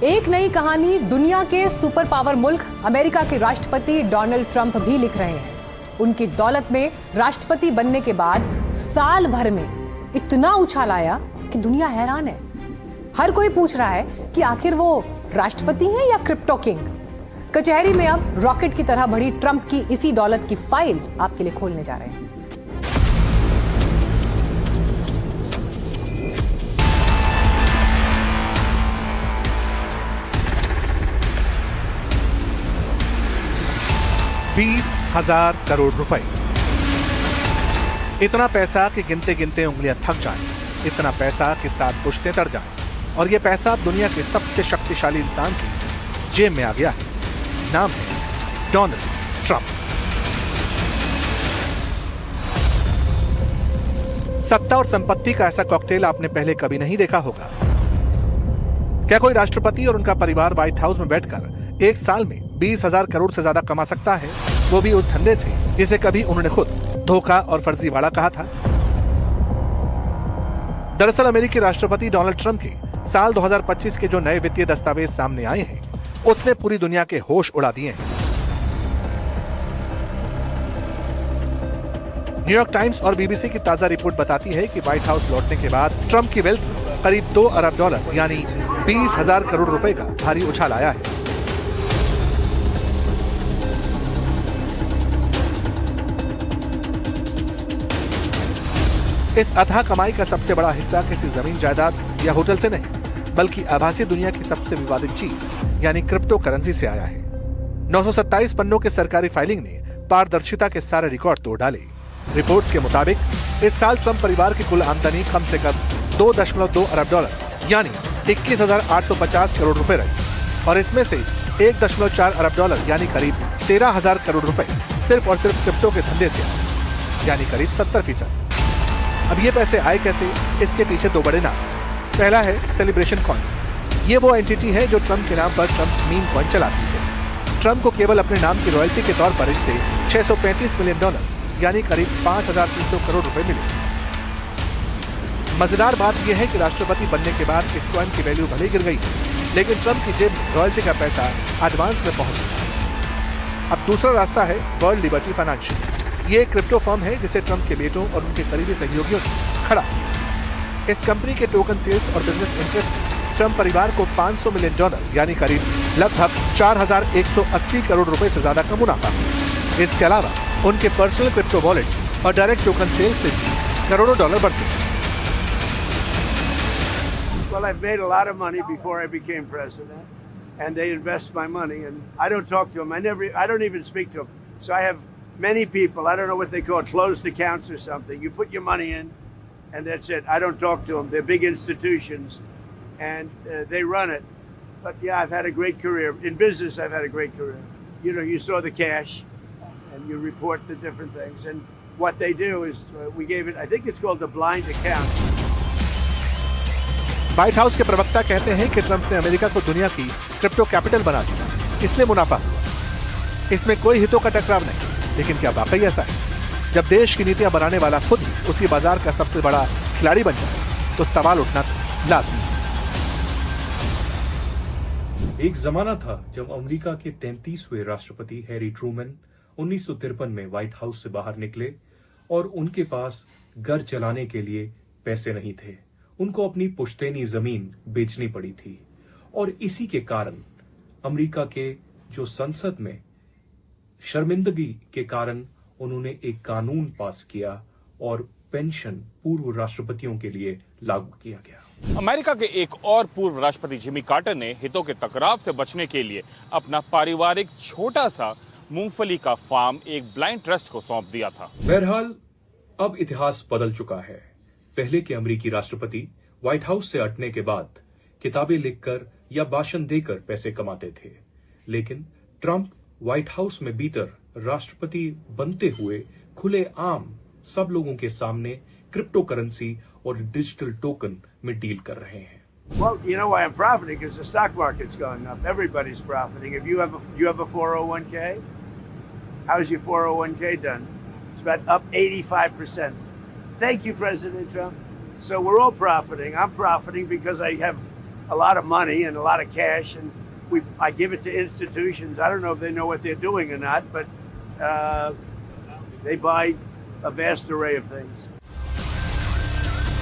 एक नई कहानी दुनिया के सुपर पावर मुल्क अमेरिका के राष्ट्रपति डोनाल्ड ट्रंप भी लिख रहे हैं। उनकी दौलत में राष्ट्रपति बनने के बाद साल भर में इतना उछाल आया कि दुनिया हैरान है। हर कोई पूछ रहा है कि आखिर वो राष्ट्रपति हैं या क्रिप्टो किंग। कचहरी में अब रॉकेट की तरह बढ़ी ट्रंप की इसी दौलत की फाइल आपके लिए खोलने जा रहे हैं। $20,000 करोड़ रुपए। इतना पैसा कि गिनते गिनते उंगलियां थक जाएं, इतना पैसा कि साथ पुश्तें तर जाएं, और यह पैसा दुनिया के सबसे शक्तिशाली इंसान की जेब में आ गया है। नाम है डोनाल्ड ट्रंप। सत्ता और संपत्ति का ऐसा कॉकटेल आपने पहले कभी नहीं देखा होगा। क्या कोई राष्ट्रपति और उनका परिवार व्हाइट हाउस में बैठकर एक साल में 20,000 करोड़ से ज्यादा कमा सकता है, वो भी उस धंधे से जिसे कभी उन्होंने खुद धोखा और फर्जीवाड़ा कहा था। दरअसल अमेरिकी राष्ट्रपति डोनाल्ड ट्रंप के साल 2025 के जो नए वित्तीय दस्तावेज सामने आए हैं, उसने पूरी दुनिया के होश उड़ा दिए हैं। न्यूयॉर्क टाइम्स और बीबीसी की ताजा रिपोर्ट बताती है कि व्हाइट हाउस लौटने के बाद ट्रंप की वेल्थ में करीब $2 अरब यानी 20,000 करोड़ रुपए का भारी उछाल आया है। इस अथाह कमाई का सबसे बड़ा हिस्सा किसी जमीन जायदाद या होटल से नहीं, बल्कि आभासी दुनिया की सबसे विवादित चीज यानी क्रिप्टो करेंसी से आया है। 927 पन्नों के सरकारी फाइलिंग ने पारदर्शिता के सारे रिकॉर्ड तोड़ डाले। रिपोर्ट्स के मुताबिक इस साल ट्रंप परिवार की कुल आमदनी कम से कम $2.2 अरब यानी 21,850 करोड़ रुपए रही, और इसमें से $1.4 अरब यानी करीब 13,000 करोड़ रुपए सिर्फ और सिर्फ क्रिप्टो के धंधे से आए, यानी करीब 70%। अब ये पैसे आए कैसे, इसके पीछे दो बड़े नाम। पहला है सेलिब्रेशन कॉइन्स। ये वो एंटिटी है जो ट्रंप के नाम पर ट्रंप मीम कॉइन चलाती है। ट्रंप को केवल अपने नाम की रॉयल्टी के तौर पर इससे $635 मिलियन यानी करीब 5,300 करोड़ रुपए मिले। मजेदार बात यह है कि राष्ट्रपति बनने के बाद इस कॉइन की वैल्यू भले गिर गई, लेकिन ट्रंप की जेब में रॉयल्टी का पैसा एडवांस में पहुंच गया। अब दूसरा रास्ता है वर्ल्ड लिबर्टी फाइनेंशियल। ये एक क्रिप्टो फर्म है जिसे ट्रंप के बेटों और उनके करीबी सहयोगियों ने खड़ा किया। इस कंपनी के टोकन सेल्स और बिजनेस इंटरेस्ट से ट्रंप परिवार को $500 मिलियन यानी करीब लगभग 4,180 करोड़ रुपए से ज्यादा का मुनाफा। इसके अलावा उनके पर्सनल क्रिप्टो वॉलेट्स और डायरेक्ट टोकन सेल्स से करोड़ों डॉलर बढ़ सकते हैं। Well, I've made a lot of money before I became president, and they invest my money, and I don't talk to them. I don't even speak to them. So I have many people. I don't know what they call it, closed accounts or something. You put your money in, and that's it. I don't talk to them. They're big institutions, and they run it. But yeah, I've had a great career in business. I've had a great career. You know, you saw the cash, and you report the different things. And what they do is, we gave it. I think it's called the blind account. White house के प्रवक्ता कहते हैं कि Trump ने America को दुनिया की crypto capital बना दिया, इसलिए मुनाफा। इसमें कोई हितों का टकराव नहीं, लेकिन क्या वाकई ऐसा है? जब देश की नीतियां बनाने वाला खुद ही उसी बाजार का सबसे बड़ा खिलाड़ी बन जाए, तो सवाल उठना लाजमी है। एक जमाना था जब अमेरिका के 33वें राष्ट्रपति हैरी ट्रूमन 1953 में व्हाइट हाउस से बाहर निकले और उनके पास घर चलाने के लिए पैसे नहीं थे। उनको अपनी पुश्तैनी जमीन बेचनी पड़ी थी, और इसी के कारण अमेरिका के जो संसद में शर्मिंदगी के कारण उन्होंने एक कानून पास किया और पेंशन पूर्व राष्ट्रपतियों के लिए लागू किया गया। अमेरिका के एक और पूर्व राष्ट्रपति जिमी कार्टर ने हितों के टकराव से बचने के लिए अपना पारिवारिक छोटा सा मूंगफली का फार्म एक ब्लाइंड ट्रस्ट को सौंप दिया था। बहरहाल अब इतिहास बदल चुका है। पहले के अमेरिकी राष्ट्रपति व्हाइट हाउस से हटने के बाद किताबें लिखकर या भाषण देकर पैसे कमाते थे, लेकिन ट्रंप व्हाइट हाउस में भीतर राष्ट्रपति बनते हुए खुले आम सब लोगों के सामने क्रिप्टो करेंसी और डिजिटल टोकन में डील कर रहे हैं। Well, you know why I'm profiting? Because the stock market's going up. Everybody's profiting. If you have a 401k, how's your 401k done? It's about up 85%. Thank you, President Trump. So we're all profiting. I'm profiting because I have a lot of money and a lot of cash, and I give it to institutions. I don't know if they know what they're doing or not, but they buy a vast array of things.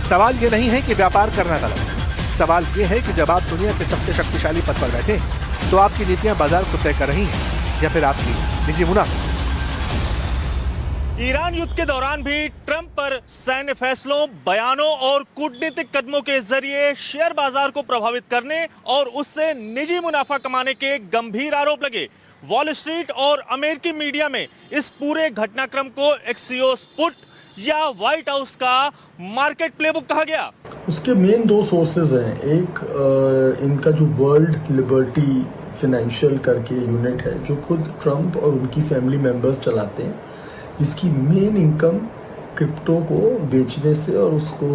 सवाल ये नहीं है कि व्यापार करना गलत है, सवाल ये है कि जब आप दुनिया के सबसे शक्तिशाली पद पर बैठे हैं तो आपकी नीतियां बाजार को तय कर रही हैं या फिर आपकी निजी मुनाफा। ईरान युद्ध के दौरान भी ट्रंप पर सैन्य फैसलों, बयानों और कूटनीतिक कदमों के जरिए शेयर बाजार को प्रभावित करने और उससे निजी मुनाफा कमाने के गंभीर आरोप लगे। वॉल स्ट्रीट और अमेरिकी मीडिया में इस पूरे घटनाक्रम को एक्सियोस पुट या व्हाइट हाउस का मार्केट प्लेबुक कहा गया। उसके मेन दो सोर्सेज हैं। एक इनका जो वर्ल्ड लिबर्टी फाइनेंशियल करके यूनिट है जो खुद ट्रंप और उनकी फैमिली मेंबर्स चलाते हैं, जिसकी मेन इनकम क्रिप्टो को बेचने से और उसको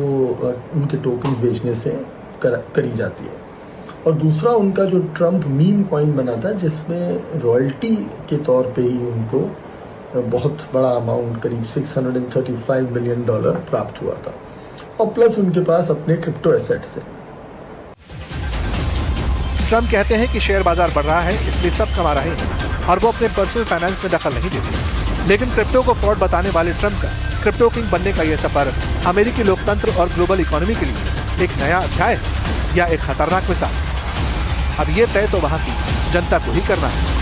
उनके टोकन्स बेचने से करी जाती है। और दूसरा उनका जो ट्रंप मीम कॉइन बना था जिसमें रॉयल्टी के तौर पे ही उनको बहुत बड़ा अमाउंट करीब $635 मिलियन प्राप्त हुआ था, और प्लस उनके पास अपने क्रिप्टो एसेट्स हैं। ट्रंप कहते हैं कि शेयर बाजार बढ़ रहा है इसलिए सब कमा रहे हैं और वो अपने पर्सनल फाइनेंस में दखल नहीं देते। लेकिन क्रिप्टो को फ्रॉड बताने वाले ट्रंप का क्रिप्टो किंग बनने का यह सफर अमेरिकी लोकतंत्र और ग्लोबल इकोनॉमी के लिए एक नया अध्याय या एक खतरनाक मिसाल। अब ये तय तो वहां की जनता को ही करना है।